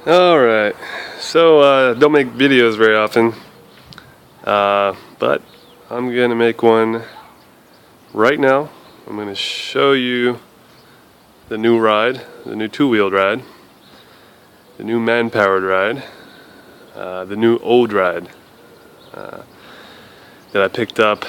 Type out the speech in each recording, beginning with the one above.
Alright, so don't make videos very often, but I'm going to make one right now. I'm going to show you the new ride, the new two-wheeled ride, the new man-powered ride, the new old ride that I picked up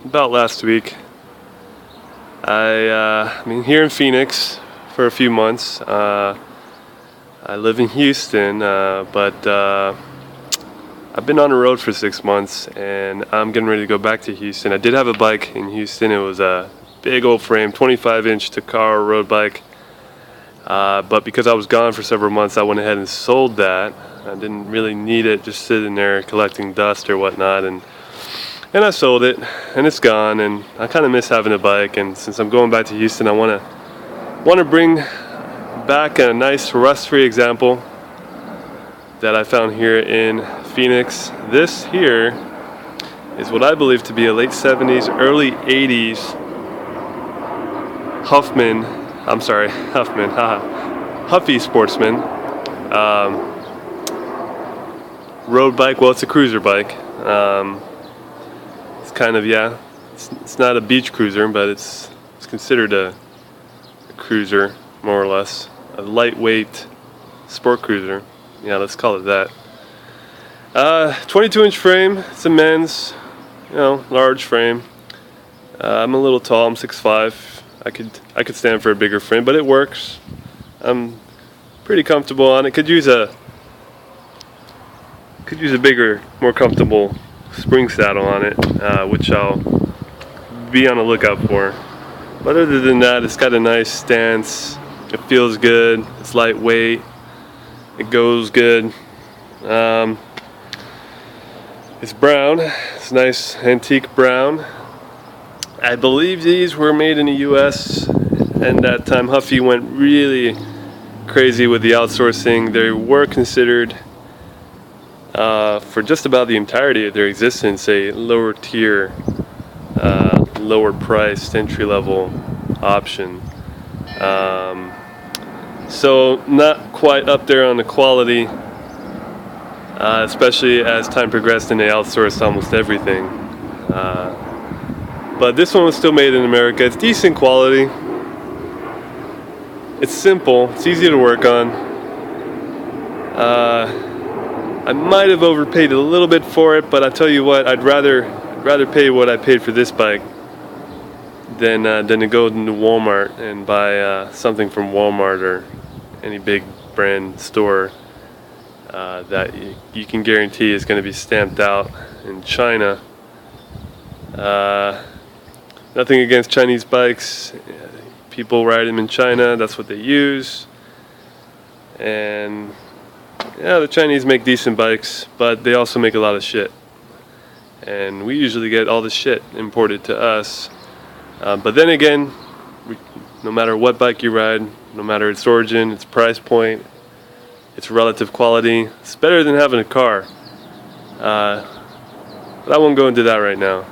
about last week. I've been here in Phoenix for a few months. I live in Houston, but I've been on the road for 6 months, and I'm getting ready to go back to Houston. I did have a bike in Houston. It was a big old frame, 25-inch Takara road bike, but because I was gone for several months, I went ahead and sold that. I didn't really need it, just sitting there collecting dust or whatnot, and I sold it, and it's gone. And I kind of miss having a bike, and since I'm going back to Houston, I want to bring back a nice rust-free example that I found here in Phoenix. This here is what I believe to be a late 70s, early 80s Huffy Sportsman road bike. Well, it's a cruiser bike. It's kind of, it's not a beach cruiser, but it's considered a cruiser, more or less. A lightweight sport cruiser. Yeah, let's call it that. 22-inch frame. It's a men's, large frame. I'm a little tall. I'm 6'5". I could stand for a bigger frame, but it works. I'm pretty comfortable on it. Could use a bigger, more comfortable spring saddle on it, which I'll be on the lookout for. But other than that, it's got a nice stance. It feels good. It's lightweight. It goes good. It's brown. It's nice antique brown. I believe these were made in the US, and that time Huffy went really crazy with the outsourcing. They were considered, for just about the entirety of their existence, a lower tier, lower priced, entry-level option. So not quite up there on the quality, especially as time progressed and they outsourced almost everything. But this one was still made in America. It's decent quality. It's simple. It's easy to work on. I might have overpaid a little bit for it, but I tell you what, I'd rather pay what I paid for this bike than to go into Walmart and buy something from Walmart or any big brand store that you can guarantee is going to be stamped out in China. Nothing against Chinese bikes. People ride them in China. That's what they use. And the Chinese make decent bikes, but they also make a lot of shit. And we usually get all the shit imported to us. But then again, no matter what bike you ride, no matter its origin, its price point, its relative quality, it's better than having a car. But I won't go into that right now.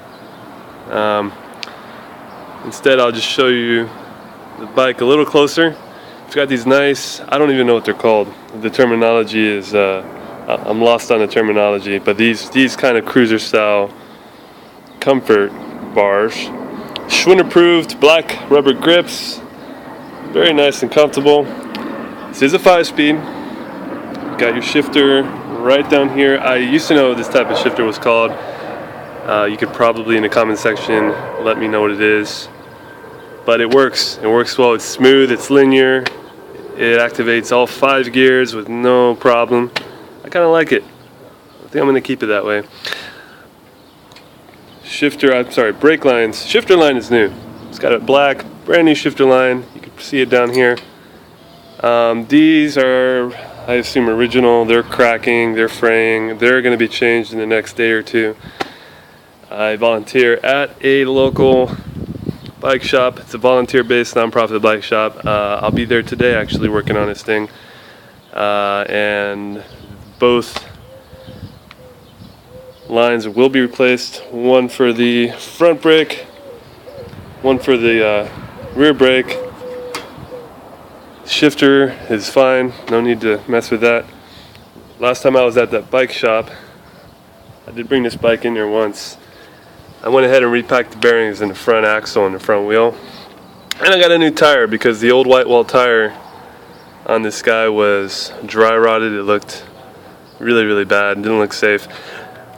Instead, I'll just show you the bike a little closer. It's got these nice, I don't even know what they're called. The terminology is, I'm lost on the terminology, but these kind of cruiser style comfort bars. Schwinn approved, black rubber grips, very nice and comfortable. This is a 5-speed. Got your shifter right down here. I used to know what this type of shifter was called. You could probably in the comment section let me know what it is. But it works. It works well. It's smooth. It's linear. It activates all 5 gears with no problem. I kind of like it. I think I'm going to keep it that way. Brake lines. Shifter line is new. It's got a black, brand new shifter line. You can see it down here. These are, I assume, original. They're cracking, they're fraying. They're going to be changed in the next day or two. I volunteer at a local bike shop. It's a volunteer-based nonprofit bike shop. I'll be there today actually working on this thing. And both lines will be replaced. One for the front brake, one for the rear brake. Shifter is fine, no need to mess with that. Last time I was at that bike shop, I did bring this bike in there once. I went ahead and repacked the bearings in the front axle and the front wheel. And I got a new tire because the old white wall tire on this guy was dry rotted. It looked really bad, didn't look safe.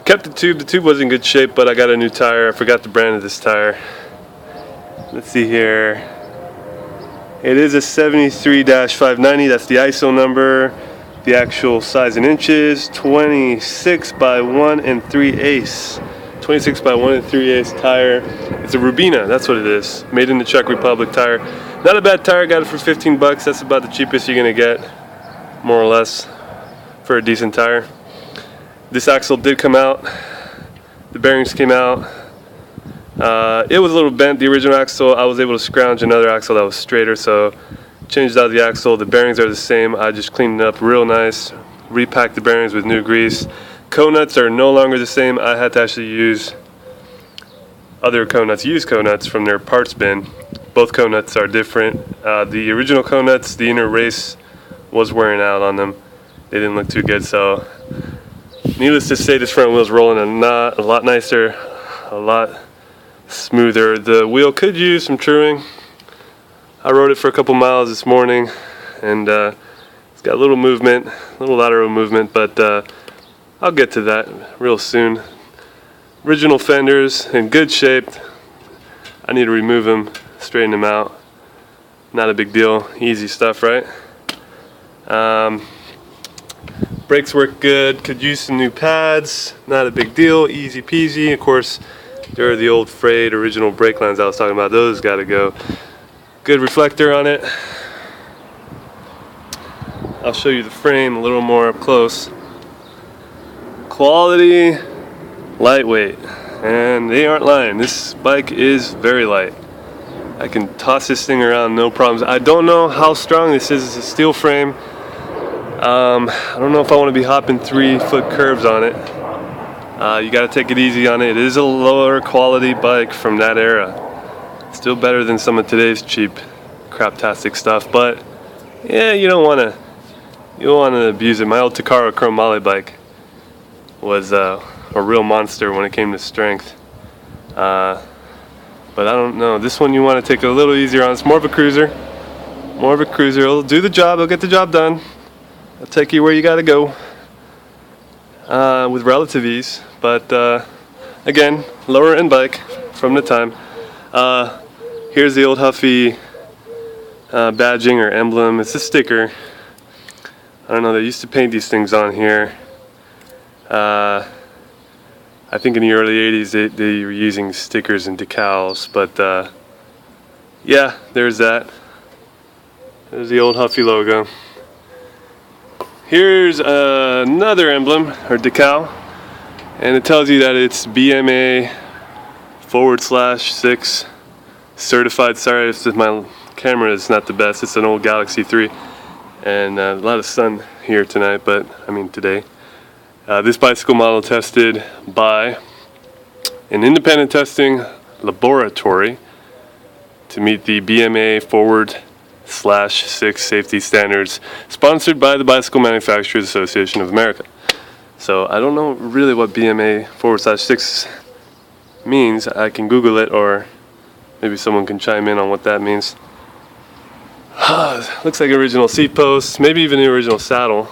Kept the tube was in good shape, but I got a new tire. I forgot the brand of this tire. Let's see here. It is a 73-590, that's the ISO number. The actual size in inches, 26 by 1 3/8. 26 by 1 3/8 tire. It's a Rubina, that's what it is. Made in the Czech Republic tire. Not a bad tire, got it for 15 bucks. That's about the cheapest you're gonna get, more or less, for a decent tire. This axle did come out. The bearings came out. It was a little bent, the original axle. I was able to scrounge another axle that was straighter, so changed out the axle. The bearings are the same. I just cleaned it up real nice, repacked the bearings with new grease. Co-nuts are no longer the same. I had to actually use other co-nuts, used co-nuts from their parts bin. Both co-nuts are different. The original co-nuts, the inner race was wearing out on them. They didn't look too good, so needless to say, this front wheel's rolling a lot nicer, a lot smoother. The wheel could use some trimming. I rode it for a couple miles this morning, and it's got a little movement, a little lateral movement, but I'll get to that real soon. Original fenders in good shape. I need to remove them, straighten them out. Not a big deal, easy stuff, right? Brakes work good, could use some new pads, not a big deal, easy peasy. Of course, there are the old frayed original brake lines I was talking about, those gotta go. Good reflector on it. I'll show you the frame a little more up close. Quality, lightweight, and they aren't lying. This bike is very light. I can toss this thing around no problems. I don't know how strong this is. It's a steel frame. I don't know if I want to be hopping 3-foot curves on it. You got to take it easy on it. It is a lower quality bike from that era. Still better than some of today's cheap craptastic stuff, but yeah, you don't want to abuse it. My old Takara Chrome Molly bike was a real monster when it came to strength. But I don't know. This one you want to take it a little easier on. It's more of a cruiser. More of a cruiser. It'll do the job. It'll get the job done. It'll take you where you got to go with relative ease. But again, lower end bike from the time. Here's the old Huffy badging or emblem. It's a sticker. I don't know. They used to paint these things on here. I think in the early 80s they were using stickers and decals, but yeah, there's that. There's the old Huffy logo. Here's another emblem or decal, and it tells you that it's BMA /6 certified. Sorry if my camera is not the best. It's an old Galaxy 3, and a lot of sun here tonight, but I mean today. This bicycle model tested by an independent testing laboratory to meet the BMA /6 safety standards, sponsored by the Bicycle Manufacturers Association of America. So I don't know really what BMA /6 means. I can Google it, or maybe someone can chime in on what that means. Looks like original seat posts, maybe even the original saddle.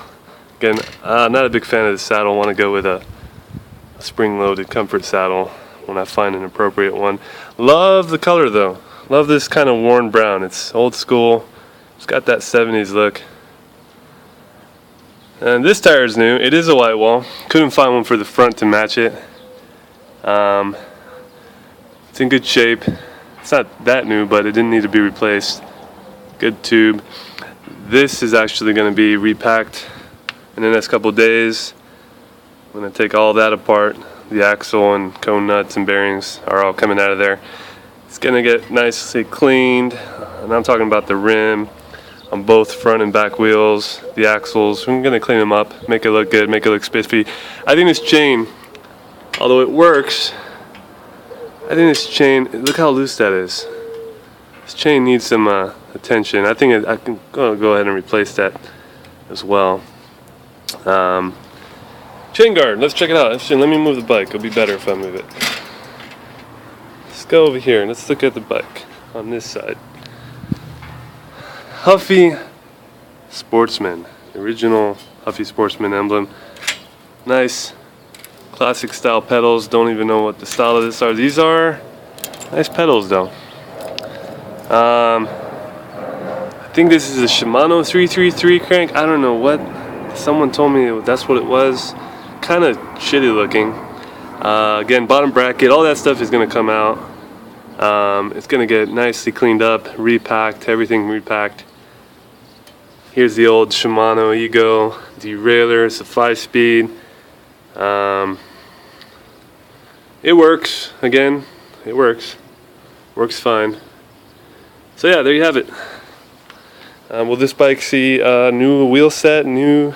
Again, not a big fan of the saddle. Want to go with a spring-loaded comfort saddle when I find an appropriate one. Love the color though. Love this kind of worn brown. It's old school. It's got that 70s look. And this tire is new. It is a white wall. Couldn't find one for the front to match it. It's in good shape. It's not that new, but it didn't need to be replaced. Good tube. This is actually going to be repacked in the next couple days. I'm going to take all that apart. The axle and cone nuts and bearings are all coming out of there. It's going to get nicely cleaned, and I'm talking about the rim on both front and back wheels, the axles. I'm going to clean them up, make it look good, make it look spiffy. I think this chain, although it works, I think this chain, look how loose that is. This chain needs some attention. I think I can go ahead and replace that as well. Chain guard, let's check it out. Actually, let me move the bike. It'll be better if I move it. Let's go over here and let's look at the bike on this side. Huffy Sportsman, the original Huffy Sportsman emblem. Nice classic style pedals. Don't even know what the style of this are. These are nice pedals though. I think this is a Shimano 333 crank. I don't know what. Someone told me that's what it was. Kind of shitty looking. Again, bottom bracket. All that stuff is going to come out. It's going to get nicely cleaned up, repacked, everything repacked. Here's the old Shimano Ego derailleur. It's a 5-speed. It works. Again, it works. Works fine. So yeah, there you have it. Will this bike see new wheel set, new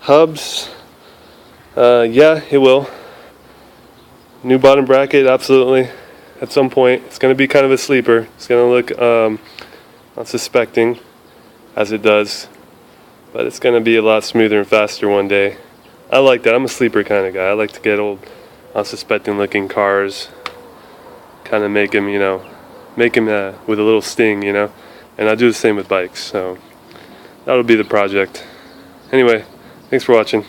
hubs? Yeah, it will. New bottom bracket, absolutely. At some point, it's going to be kind of a sleeper. It's going to look unsuspecting, as it does, but it's going to be a lot smoother and faster one day. I like that. I'm a sleeper kind of guy. I like to get old, unsuspecting looking cars, kind of make them, with a little sting, and I do the same with bikes. So that'll be the project. Anyway, thanks for watching.